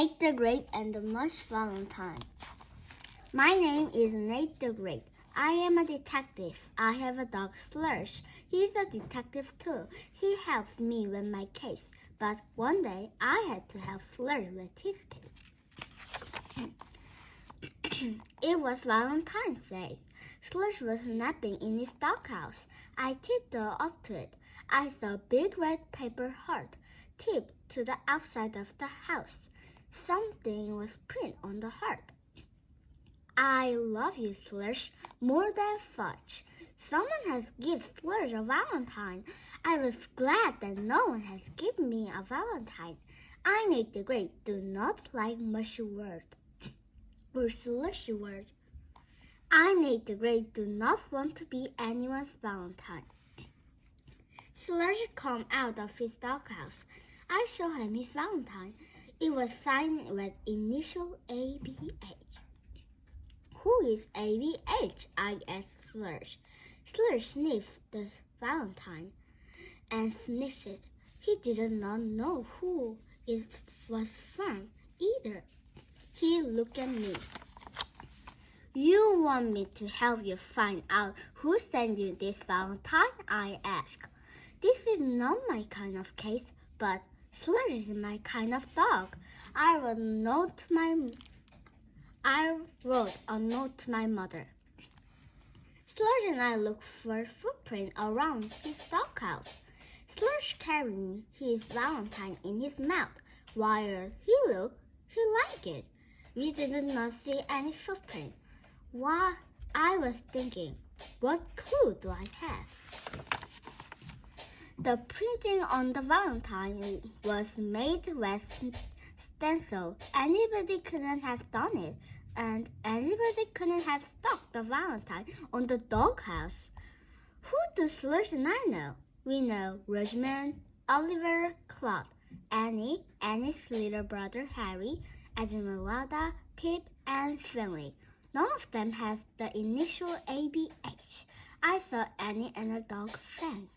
Nate the Great and the Mushy Valentine. My name is Nate the Great. I am a detective. I have a dog, Slush. He's a detective too. He helps me with my case. But one day, I had to help Slush with his case. It was Valentine's Day. Slush was napping in his doghouse. I tiptoed up to it. I saw a big red paper heart tipped to the outside of the house. Something was printed on the heart. I love you, Slush, more than fudge. Someone has given Slush a valentine. I was glad that no one has given me a valentine. I, Nate the Great, do not like mushy words or slushy words. I, Nate the Great, do not want to be anyone's valentine. Slush came out of his doghouse. I showed him his valentine. It was signed with initial ABH. Who is ABH? I asked Slush. Slush sniffed the valentine and sniffed it. He did not know who it was from either. He looked at me. You want me to help you find out who sent you this valentine? I asked. This is not my kind of case, but Slush is my kind of dog. I wrote a note to my mother. Slush and I looked for a footprint around his doghouse. Slush carrying his valentine in his mouth. While he looked, he liked it. We did not see any footprint. While I was thinking, what clue do I have? The printing on the valentine was made with stencil. Anybody couldn't have done it, and anybody couldn't have stuck the valentine on the doghouse. Who do Slush and I know? We know Rosamond, Oliver, Claude, Annie, Annie's little brother Harry, Esmeralda, Pip, and Finley. None of them has the initial ABH. I saw Annie and her dog Fang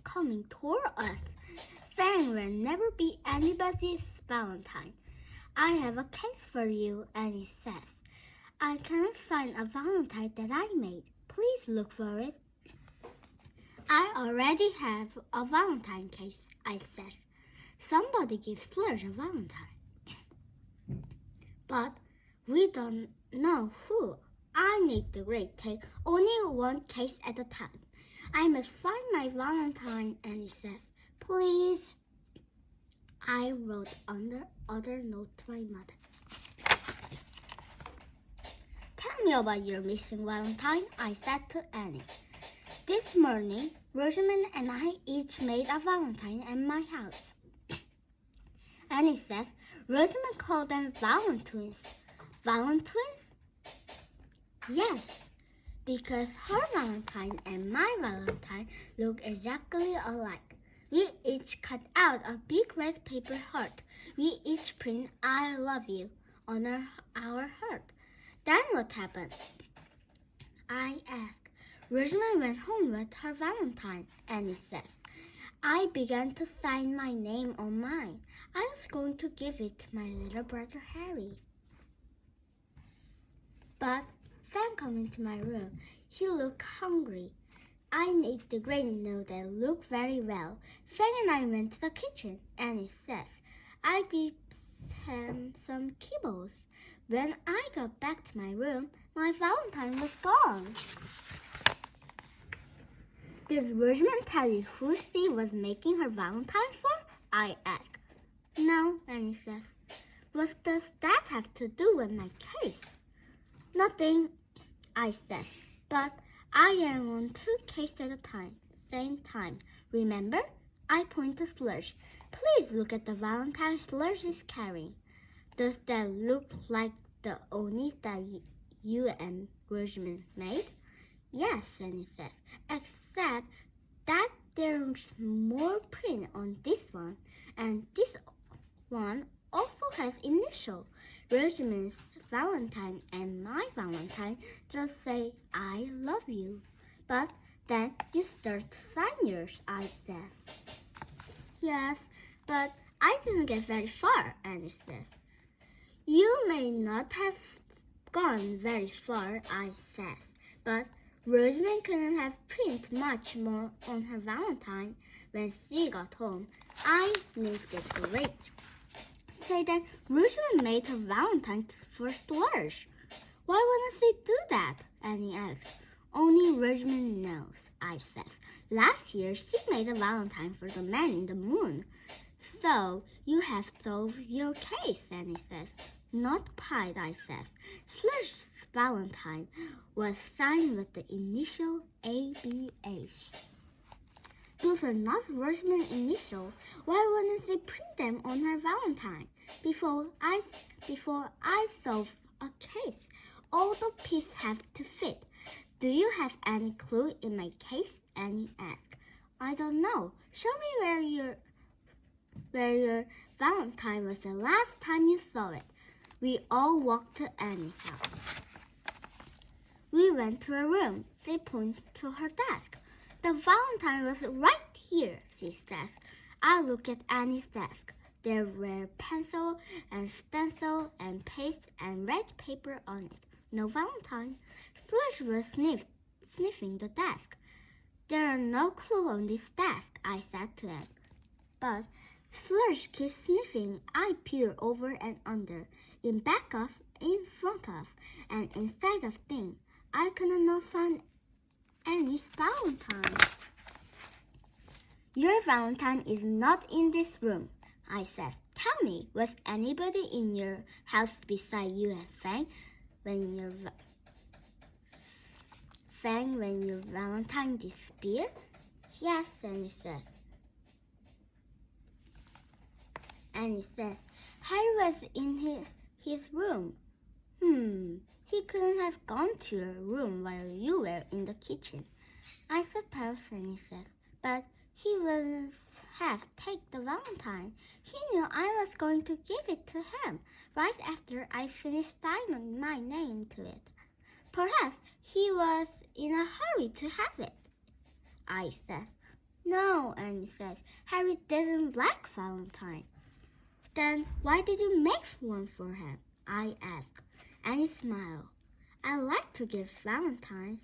coming toward us. Fang will never be anybody's valentine. I have a case for you, Annie says. I cannot find a valentine that I made. Please look for it. I already have a valentine case, I said. Somebody give Slush a valentine. But we don't know who. I need the Great take only one case at a time. I must find my valentine, Annie says. Please. I wrote another note to my mother. Tell me about your missing valentine, I said to Annie. This morning, Rosamond and I each made a valentine at my house. Annie says Rosamond called them valentines. Valentines? Yes, because her valentine and my valentine look exactly alike. We each cut out a big red paper heart. We each print I love you on our heart. Then what happened? I asked. Rosamond went home with her valentine, Annie says. I began to sign my name on mine. I was going to give it to my little brother Harry. But Fang came into my room. He looked hungry. I need the Great know that looked very well. Fang and I went to the kitchen, Annie says. I gave him some kibbles. When I got back to my room, my valentine was gone. Did Rosamond tell you who she was making her valentine for? I asked. No, Annie says. What does that have to do with my case? Nothing, I said. But I am on 2 cases at a same time. Remember? I point to Slush. Please look at the valentine Slush is carrying. Does that look like the oni that you and Rosamond made? Yes, Annie says. Except that there's more print on this one, and this one also has initial. Rosamond's valentine and my valentine just say I love you. But then you start to sign yours, I said. Yes, but I didn't get very far, Annie says. You may not have gone very far, I said, but Rosamond couldn't have printed much more on her Valentine. When she got home, I made it great. Say that Rosamond made her Valentine for Slush. Why wouldn't she do that? Annie asked. Only Rosamond knows, I said. Last year she made a Valentine for the man in the moon. So you have solved your case, Annie says. Not quite, I says. Slush's Valentine was signed with the initial ABH. Those are not Rosamond's initials. Why wouldn't she print them on her Valentine? Before I solve a case, all the pieces have to fit. Do you have any clue in my case? Annie asked. I don't know. Show me where your Valentine was the last time you saw it. We all walked to Annie's house. We went to her room. She pointed to her desk. The Valentine was right here, she said. I looked at Annie's desk. There were pencil and stencil and paste and red paper on it. No Valentine. Slush was sniffing the desk. There are no clues on this desk, I said to him. But Slush keeps sniffing. I peer over and under, in back of, in front of, and inside of things. I could not find Annie's Valentine. Your Valentine is not in this room, I said. Tell me, was anybody in your house beside you and Fang when your Valentine disappeared? Yes, Annie says. Annie says, Harry was in his room. He couldn't have gone to your room while you were in the kitchen. I suppose, Annie says, but he wouldn't have taken the Valentine. He knew I was going to give it to him right after I finished signing my name to it. Perhaps he was in a hurry to have it. I said. No, Annie says, Harry didn't like Valentine. Then why did you make one for him? I asked. Annie smiled. I like to give Valentines,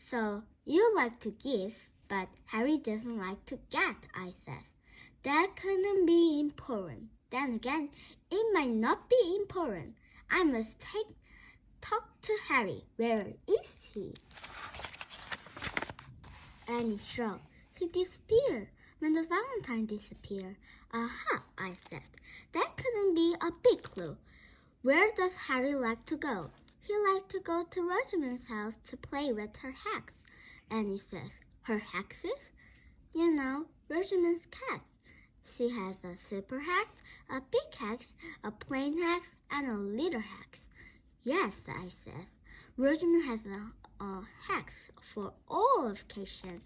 so you like to give, but Harry doesn't like to get, I said. That couldn't be important. Then again, it might not be important. I must talk to Harry. Where is he? Annie shrugged. He disappeared. When the Valentine disappeared. Aha, I said. That couldn't be a big clue. Where does Harry like to go? He liked to go to Rosamond's house to play with her hacks. Annie says. Her hexes? You know, Rosamond's cats. She has a super hex, a big hex, a plain hex, and a little hex. Yes, I said. Rosamond has a hex for all occasions.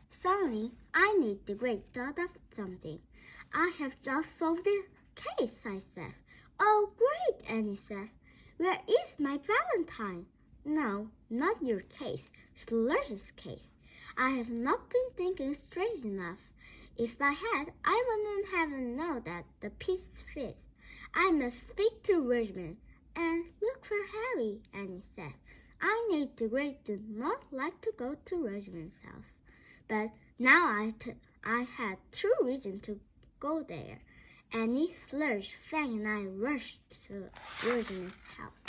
Sorry, I need the great thought of something. I have just solved the case, I says. Oh, great, Annie says. Where is my Valentine? No, not your case, Slush's case. I have not been thinking straight enough. If I had, I wouldn't have known that the pieces fit. I must speak to Rosamond and look for Harry, Annie says. I need the great did not like to go to Rosamond's house. But now I had true reason to go there. Annie, Slush, Fang, and I rushed to Rosamond's house.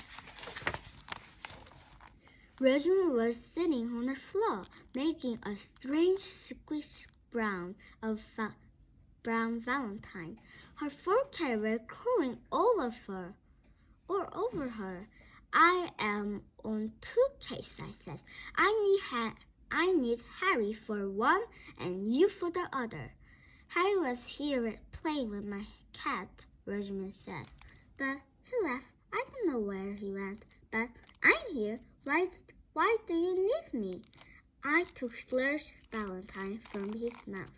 Rosamond was sitting on the floor, making a strange squish brown Valentine. Her forehead were crawling all over her. I am on two cases, I said. I need Harry for one and you for the other. Harry was here playing with my cat, Rosamond said. But he left. I don't know where he went, but I'm here. Why do you need me? I took Slush's Valentine from his mouth.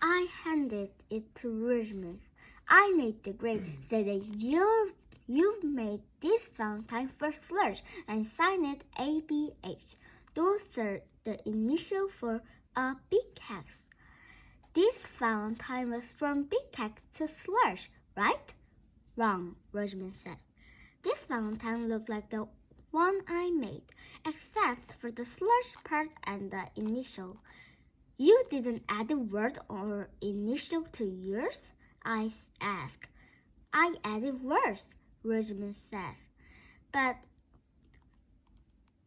I handed it to Rosamond. I need the great say that you've made this Valentine for Slush and signed it ABH. Those are the initials for a big hex. This Valentine was from Big Hex to Slush, right? wrong, Rosamond says. This Valentine looks like the one I made, except for the slush part and the initial. You didn't add a word or initial to yours? I ask. I added words, Rosamond says. But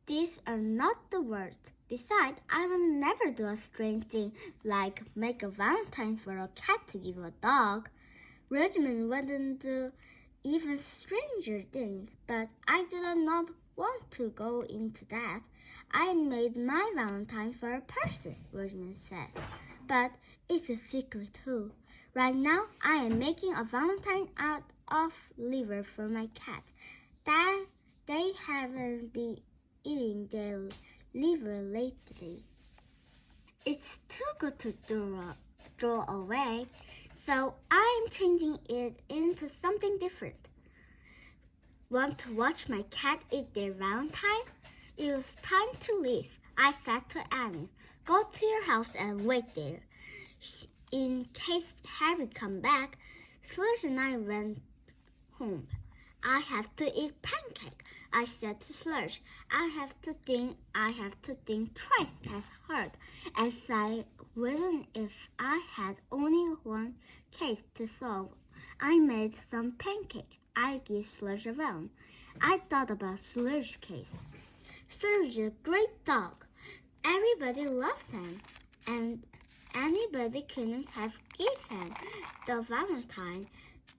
these are not the words. Besides, I will never do a strange thing like make a Valentine for a cat to give a dog. Rosamond wouldn't do even stranger things, but I did not want to go into that. I made my Valentine for a person, Rosamond said. But it's a secret too. Right now, I am making a Valentine out of liver for my cat. That they haven't been eating their liver lately. It's too good to throw away, so I'm changing it into something different. Want to watch my cat eat their Valentine? It was time to leave. I said to Annie, go to your house and wait there. In case Harry come back, Slush and I went home. I have to eat pancake, I said to Slush. I have to think twice as hard as I wouldn't if I had only one case to solve. I made some pancakes. I gave Slush a bone. I thought about Slush's case. Slush is a great dog. Everybody loves him, and anybody couldn't have given him the Valentine.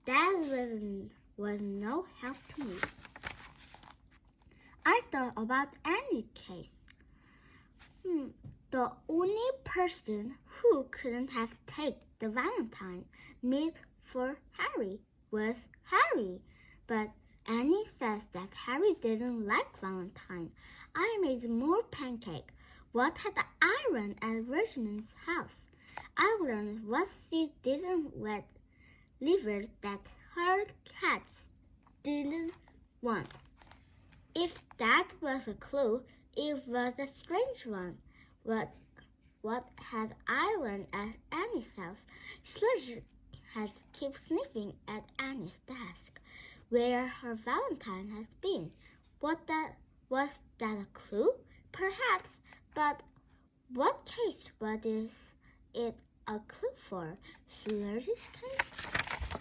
That was no help to me. I thought about Annie's case. The only person who couldn't have taken the Valentine made for Harry was Harry. But Annie says that Harry didn't like Valentine. I made more pancake. What had I run at Rosamond's house? I learned what she didn't wet liver that her cats didn't want. If that was a clue, it was a strange one. What had I learned at Annie's house? Slush has kept sniffing at Annie's desk, where her Valentine has been. Was that a clue? Perhaps, but what case was it a clue for? Slush's case?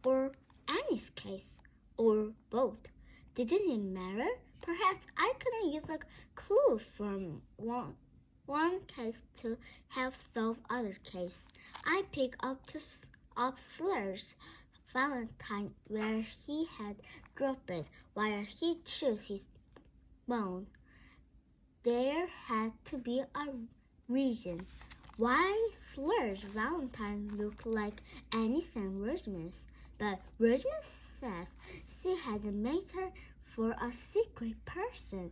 Or Annie's case? Or both? Didn't it matter? Perhaps I couldn't use a clue from one case to help solve other case. I picked up Slush's Valentine where he had dropped it while he chewed his bone. There had to be a reason why Slush's Valentine looked like Annie's and Rosamond's, but Rosamond says she had made her for a secret person,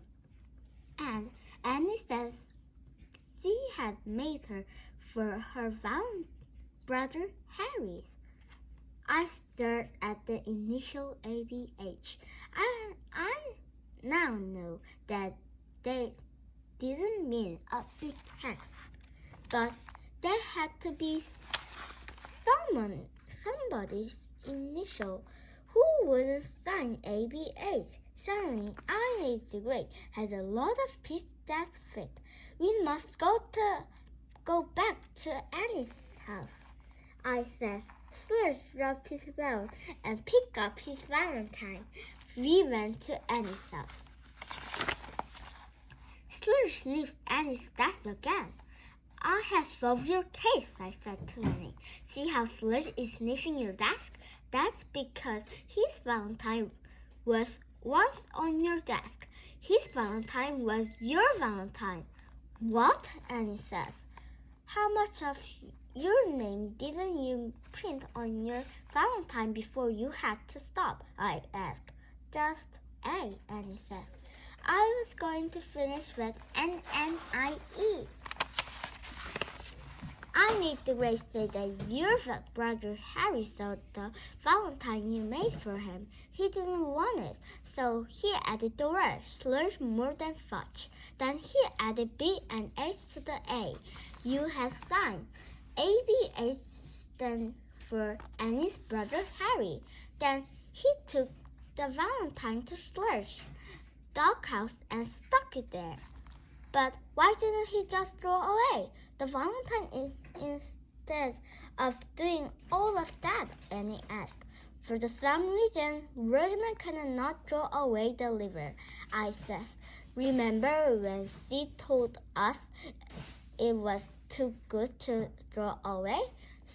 and Annie says she had made her for her brother Harry. I stared at the initial ABH. I now know that they didn't mean a big hat, but there had to be somebody's initial. Who wouldn't sign ABH? Suddenly, I the Great has a lot of pieces that fit. We must go back to Annie's house, I said. Slush rubbed his bone and picked up his Valentine. We went to Annie's house. Slush sniffed Annie's desk again. I have solved your case, I said to Annie. See how Slush is sniffing your desk? That's because his Valentine was once on your desk. His Valentine was your Valentine. What? Annie says. How much of your name didn't you print on your Valentine before you had to stop? I asked. Just A, Annie says. I was going to finish with NNIE. I need the Great say that your brother Harry saw the Valentine you made for him. He didn't want it, so he added the word Slush more than fudge. Then he added B and H to the A you had signed. ABH stand for Annie's brother Harry. Then he took the valentine to Slush's doghouse and stuck it there. But why didn't he just throw away the valentine instead of doing all of that? Annie asked. For some reason, Rosamond cannot throw away the liver, I said. Remember when she told us it was too good to throw away?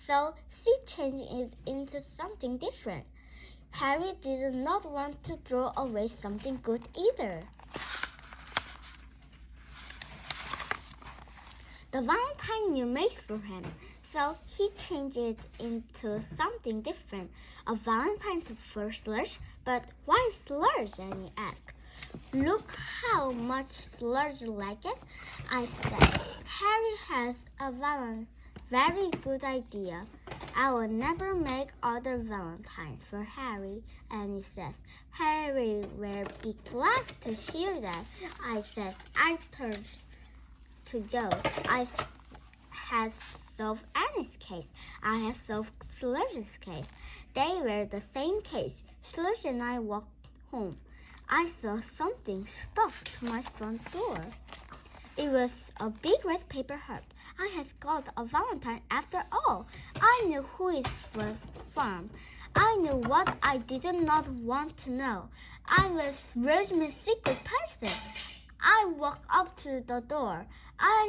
So she changed it into something different. Harry did not want to throw away something good either. The valentine you made for him, so he changed it into something different. A valentine for Slush, but why Slush? Annie asked. Look how much Slush like it, I said. Harry has a very good idea. I will never make other valentines for Harry, Annie said. Harry will be glad to hear that, I said. I turned to go. I had solved Annie's case. I had solved Slush's case. They were the same case. Slush and I walked home. I saw something stuck to my front door. It was a big red paper heart. I had got a valentine after all. I knew who it was from. I knew what I did not want to know. I was Rosamond's secret person. I walked up to the door.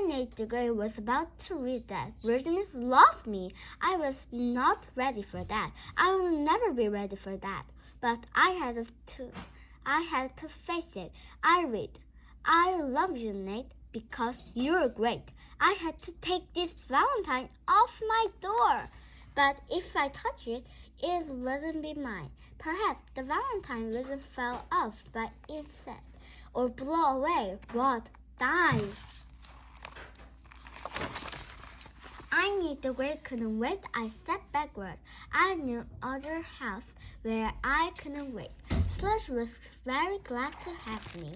Nate Gray was about to read that. Rosamond loved me. I was not ready for that. I will never be ready for that. But I had to face it. I read, I love you, Nate, because you're great. I had to take this valentine off my door. But if I touch it, it wouldn't be mine. Perhaps the valentine wouldn't fall off by itself or blow away, rot, die. I knew the Gray couldn't wait. I stepped backward. I knew other house where I couldn't wait. Slush was very glad to have me.